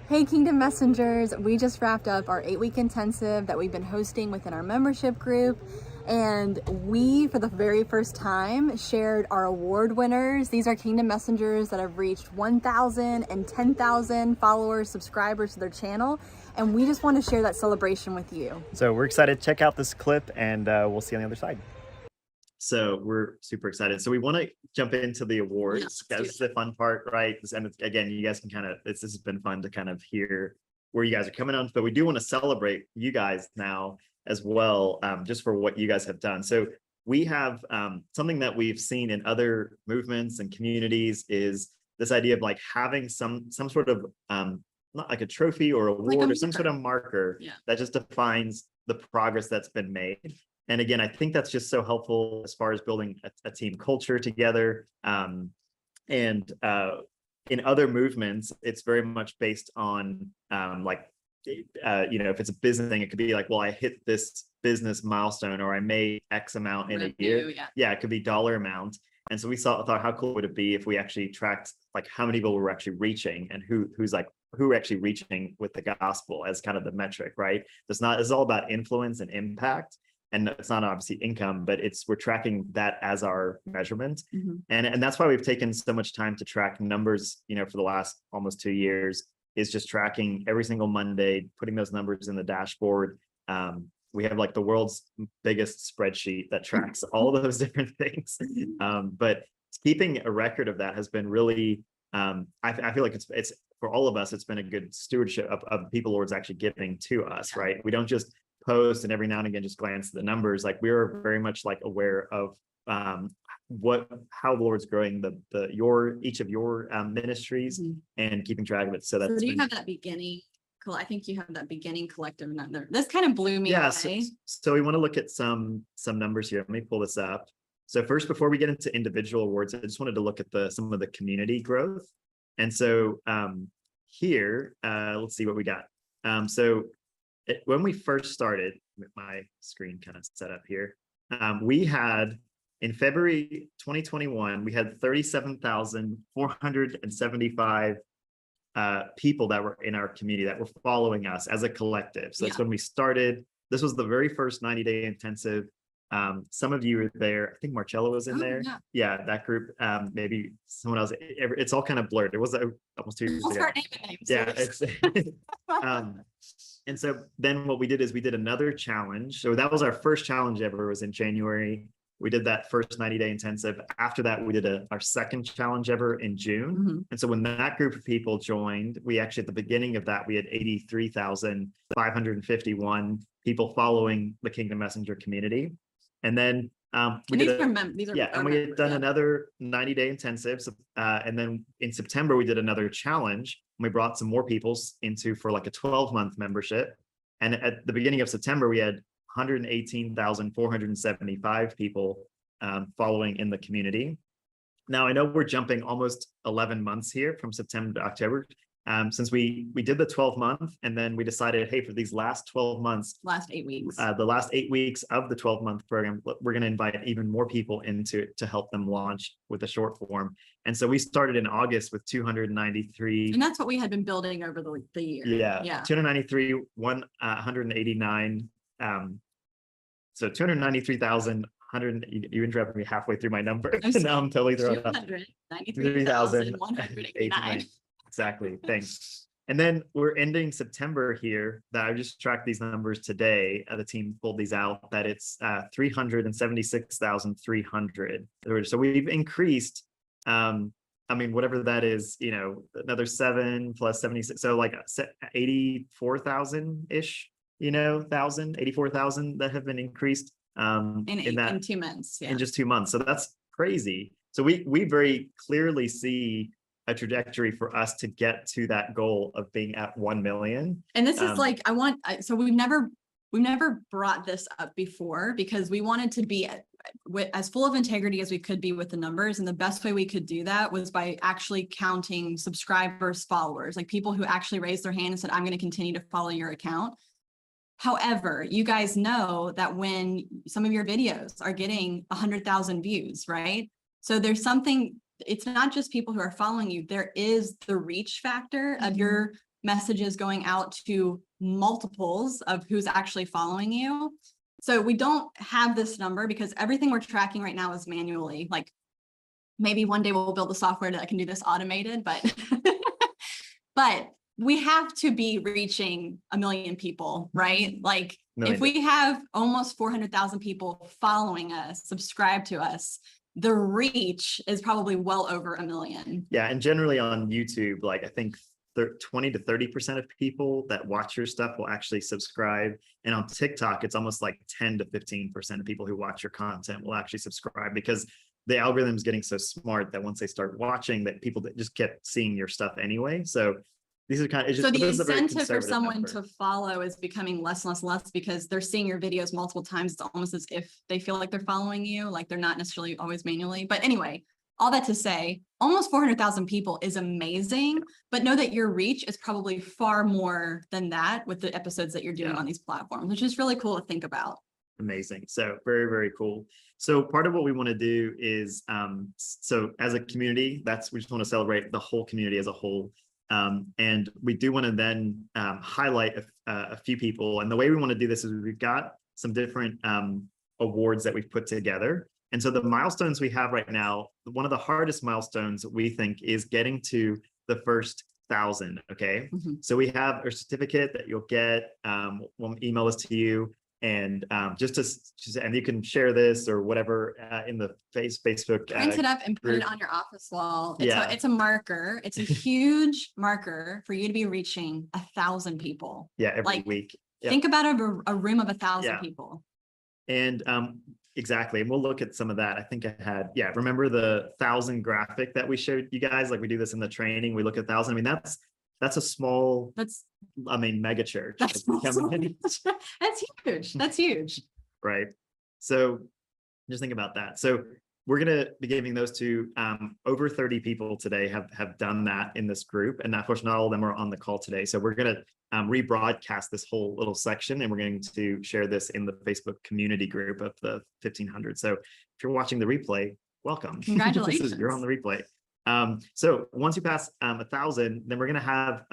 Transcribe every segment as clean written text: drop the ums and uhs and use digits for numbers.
Hey Kingdom Messengers, we just wrapped up our 8-week intensive that we've been hosting within our membership group. And we, for the very first time, shared our award winners. These are Kingdom Messengers that have reached 1,000 and 10,000 followers, subscribers to their channel. And we just want to share that celebration with you. So we're excited. Check out this clip and we'll see you on the other side. So we're super excited. So we want to jump into the awards. Yeah, That's the fun part, right? And again, you guys can kind of, this has been fun to kind of hear where you guys are coming on, but we do want to celebrate you guys now as well, just for what you guys have done. So we have something that we've seen in other movements and communities is this idea of like having some sort of, not like a trophy or award or some sort of marker that just defines the progress that's been made. And again, I think that's just so helpful as far as building a team culture together. In other movements, it's very much based on if it's a business thing, it could be like, well, I hit this business milestone or I made X amount in a year. Yeah, it could be dollar amount. And so we thought how cool would it be if we actually tracked like how many people we're actually reaching and who we're actually reaching with the gospel as kind of the metric, right? It's all about influence and impact. And it's not obviously income, but we're tracking that as our measurement. Mm-hmm. And that's why we've taken so much time to track numbers, for the last almost 2 years, is just tracking every single Monday, putting those numbers in the dashboard. We have like the world's biggest spreadsheet that tracks all those different things. But keeping a record of that has been really, I feel like it's for all of us, it's been a good stewardship of people Lord's actually giving to us, right? We don't just post and every now and again just glance at the numbers. Like we're very much like aware of how the Lord's growing each of your ministries and keeping track of it. So do you have that beginning? I think you have that beginning collective number. This kind of blew me away. So we want to look at some numbers here. Let me pull this up. So first, before we get into individual awards, I just wanted to look at some of the community growth. And so here, let's see what we got. When we first started, with my screen kind of set up here, we had in February 2021, we had 37,475 people that were in our community that were following us as a collective. So that's when we started. This was the very first 90-day intensive. Some of you were there. I think Marcello was in there. Yeah, that group. Maybe someone else. It's all kind of blurred. It was almost 2 years ago. Yeah. And so then what we did is we did another challenge. So that was our first challenge ever, was in January. We did that first 90-day intensive. After that, we did our second challenge ever in June. Mm-hmm. And so when that group of people joined, we actually, at the beginning of that, we had 83,551 people following the Kingdom Messenger community. And then we had done another 90-day intensive. And then in September, we did another challenge. And we brought some more people for like a 12-month membership. And at the beginning of September, we had 118,475 people following in the community. Now, I know we're jumping almost 11 months here from September to October. Since we did the 12-month, and then we decided, hey, for these last 12 months, last 8 weeks, the last 8 weeks of the 12-month program, we're going to invite even more people into it to help them launch with a short form. And so we started in August with 293. And that's what we had been building over the year. Yeah. 293, 189. So 293,000. You interrupted me halfway through my number. Now I'm totally throwing up. 293,189. Exactly. Thanks. And then we're ending September here. That I just tracked these numbers today. The team pulled these out. That it's 376,300. So we've increased. Whatever that is, another 7 plus 76. So like 84,000 ish. 84,000 that have been increased in 2 months. In just 2 months. So that's crazy. So we very clearly see a trajectory for us to get to that goal of being at 1 million. And this is like, so we've never brought this up before, because we wanted to be as full of integrity as we could be with the numbers. And the best way we could do that was by actually counting subscribers, followers, like people who actually raised their hand and said, I'm going to continue to follow your account. However, you guys know that when some of your videos are getting 100,000 views, right? So there's something, it's not just people who are following you. There is the reach factor of your messages going out to multiples of who's actually following you. So we don't have this number because everything we're tracking right now is manually. Like maybe one day we'll build the software that can do this automated, but but we have to be reaching 1 million people, right? Like if we have almost 400,000 people following us, subscribe to us, the reach is probably well over 1 million. Yeah, and generally on YouTube, like I think 20 to 30% of people that watch your stuff will actually subscribe. And on TikTok, it's almost like 10 to 15% of people who watch your content will actually subscribe, because the algorithm is getting so smart that once they start watching, that people that just kept seeing your stuff anyway. So these are kind of, it's just, so the this is a very incentive for someone number. to follow is becoming less and less and less because they're seeing your videos multiple times. It's almost as if they feel like they're following you, like they're not necessarily always manually. But anyway, all that to say, almost 400,000 people is amazing, but know that your reach is probably far more than that with the episodes that you're doing on these platforms, which is really cool to think about. Amazing. So very, very cool. So part of what we want to do is, so as a community, we just want to celebrate the whole community as a whole. And we do want to then highlight a few people. And the way we want to do this is we've got some different awards that we've put together. And so the milestones we have right now, one of the hardest milestones we think is getting to the first 1,000. Okay. So we have a certificate that you'll get. We'll email this to you. And and you can share this or whatever in the Facebook. Print it up and put group. it on your office wall. It's a marker. It's a huge marker for you to be reaching 1,000 people. Yeah, every week. Think about a room of 1,000 people. And exactly. And we'll look at some of that. I think I had, remember the 1,000 graphic that we showed you guys? Like we do this in the training. We look at 1,000. I mean, that's a small, mega church. That's huge. That's huge. Right. So just think about that. So we're going to be giving those to over 30 people today have done that in this group. And of course, not all of them are on the call today. So we're going to rebroadcast this whole little section, and we're going to share this in the Facebook community group of the 1,500. So if you're watching the replay, welcome. Congratulations. You're on the replay. So once you pass 1,000, then we're going to have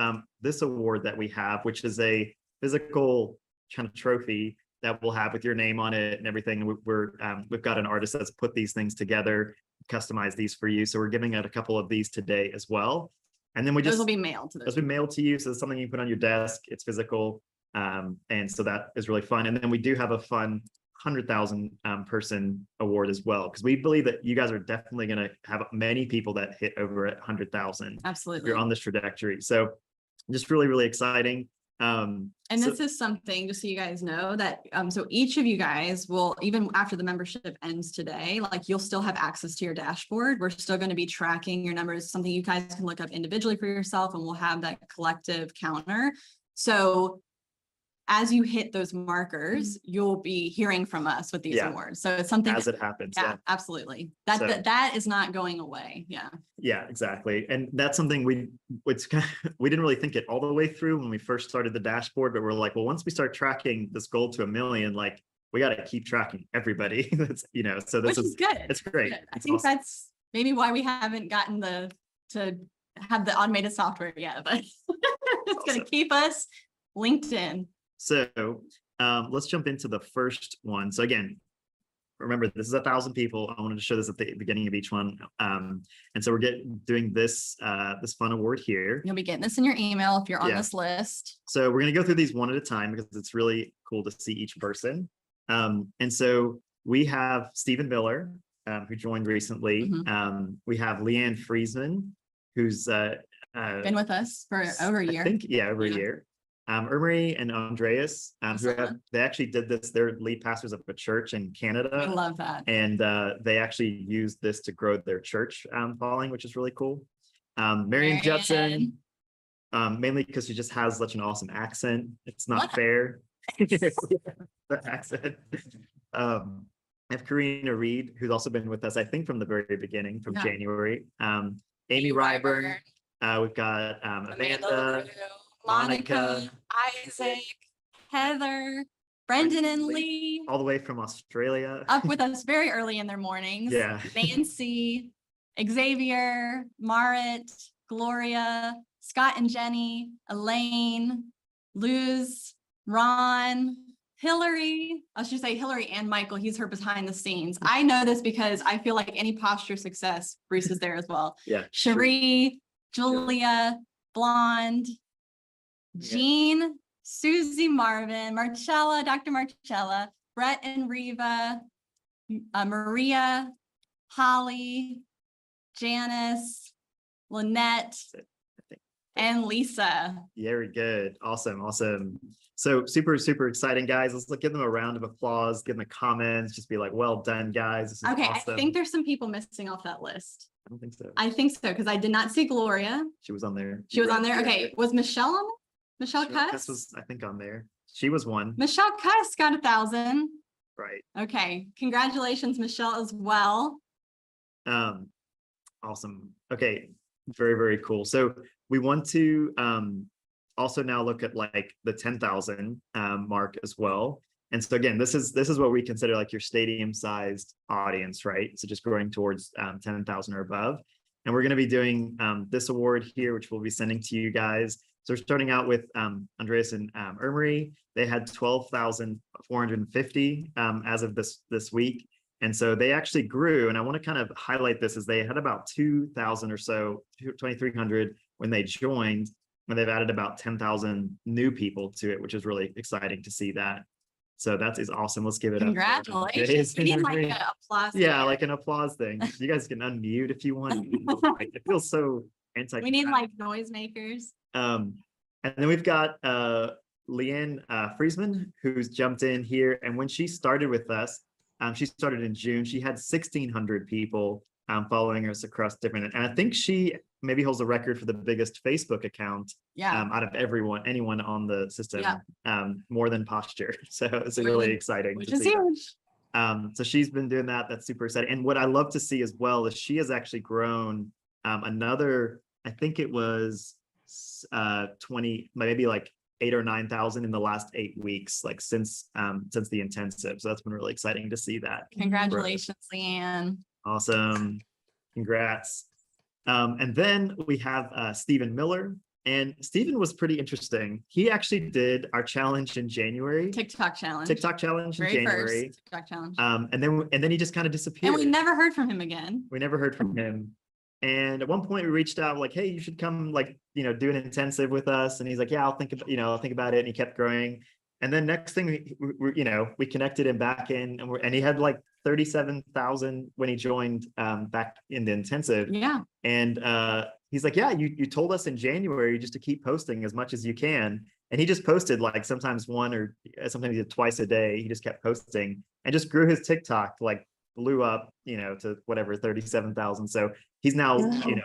this award that we have, which is a physical kind of trophy that we'll have with your name on it and everything. And we've got an artist that's put these things together, customized these for you. So we're giving out a couple of these today as well. And then those will be mailed to those will be mailed to you. So it's something you put on your desk. It's physical. And so that is really fun. And then we do have a fun 100,000 person award as well, because we believe that you guys are definitely going to have many people that hit over at 100,000. Absolutely. You're on this trajectory. So just really, really exciting. And this is something, just so you guys know, that so each of you guys will, even after the membership ends today, like you'll still have access to your dashboard. We're still going to be tracking your numbers, something you guys can look up individually for yourself, and we'll have that collective counter. So as you hit those markers, you'll be hearing from us with these awards. So it's something as it happens. Yeah, absolutely. That is not going away. Yeah, exactly. And that's something we didn't really think it all the way through when we first started the dashboard, but we're like, well, once we start tracking this goal to 1 million, like we got to keep tracking everybody. That's, so this is good. It's great. I think awesome. That's maybe why we haven't gotten to have the automated software yet, but it's going to keep us linked in. So let's jump into the first one. So again, remember, this is 1,000 people. I wanted to show this at the beginning of each one. And so we're doing this fun award here. You'll be getting this in your email if you're on this list. So we're going to go through these one at a time because it's really cool to see each person. And so we have Stephen Miller, who joined recently. We have Leanne Friesman, who's been with us for over a year. I think, over a year. Ermery and Andreas, they actually did this. They're lead pastors of a church in Canada. I love that. And they actually used this to grow their church following, which is really cool. Marion Judson, mainly because she just has such an awesome accent. It's not fair. The accent. I have Karina Reed, who's also been with us, I think, from the very beginning, from January. Amy Ryburn. We've got Amanda. Monica, Isaac, Heather, Brendan and Lee. All the way from Australia. Up with us very early in their mornings. Yeah. Nancy, Xavier, Marit, Gloria, Scott and Jenny, Elaine, Luz, Ron, Hillary. I should say Hillary and Michael. He's her behind the scenes. I know this because I feel like any posture success, Bruce is there as well. Yeah. Cherie, Julia, Blonde, Jean, Susie, Marvin, Marcella, Dr. Marcella, Brett and Reva, Maria, Holly, Janice, Lynette, and Lisa. Very good. Awesome. So super exciting, guys. Let's give them a round of applause, give them the comments, just be like, well done, guys. This is Okay, awesome. I think there's some people missing off that list. I don't think so. I think so, because I did not see Gloria. She was on there. She was on there. Okay, was Michelle on there? Michelle Cuss Cuss? was, I think, on there. She was one. Michelle Cuss got 1,000. Right. Okay, congratulations, Michelle, as well. Awesome. Okay, very cool. So we want to also now look at like the 10,000 mark as well. And so again, this is what we consider like your stadium sized audience, right? So just growing towards 10,000 or above. And we're going to be doing this award here, which we'll be sending to you guys. So we're starting out with Andreas and Ermery. They had 12,450 as of this week. And so they actually grew, and I want to kind of highlight this as they had about 2,000 or so, 2,300 when they joined, and they've added about 10,000 new people to it, which is really exciting to see that. So that is awesome. Let's give it Congratulations. We need like an applause. Yeah, like an applause thing. You guys can unmute if you want. It feels so anti. We need like noisemakers. And then we've got Leanne Friesman, who's jumped in here. And when she started with us, she started in June. She had 1,600 people following us across different, and I think she maybe holds the record for the biggest Facebook account out of anyone on the system, more than Posture. So it's really exciting. Which is huge. So she's been doing that. That's super exciting. And what I love to see as well is she has actually grown another, I think it was 20, maybe like 8,000 or 9,000 in the last 8 weeks, like since the intensive. So that's been really exciting to see that. Congratulations, Leanne. Awesome. Congrats. And then we have Stephen Miller. And Stephen was pretty interesting. He actually did our challenge in January. TikTok challenge in Very January. First TikTok challenge. And then he just kind of disappeared. And we never heard from him again. We never heard from him. And at one point we reached out like, hey, you should come like, do an intensive with us. And he's like, yeah, I'll think about it. And he kept growing. And then next thing we connected him back in, and he had like 37,000 when he joined back in the intensive. Yeah. And he's like, yeah, you told us in January just to keep posting as much as you can. And he just posted like sometimes one or sometimes twice a day. He just kept posting and just grew his TikTok, like blew up, to whatever, 37,000. So he's now,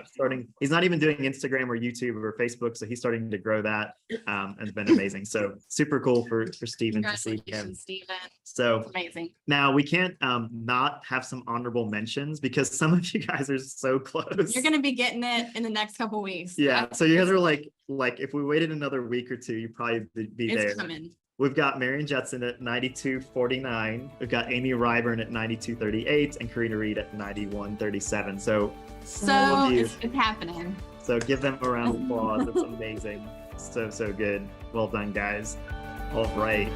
starting, he's not even doing Instagram or YouTube or Facebook. So he's starting to grow that. And it's been amazing. So super cool for Stephen to see him. Stephen. So it's amazing. Now we can't not have some honorable mentions because some of you guys are so close. You're going to be getting it in the next couple weeks. Yeah. So you guys are like if we waited another week or two, you'd probably be there. It's coming. We've got Marion Jetson at 92.49. We've got Amy Ryburn at 92.38 and Karina Reed at 91.37. So it's happening. So give them a round of applause. It's amazing. So good. Well done, guys. All right.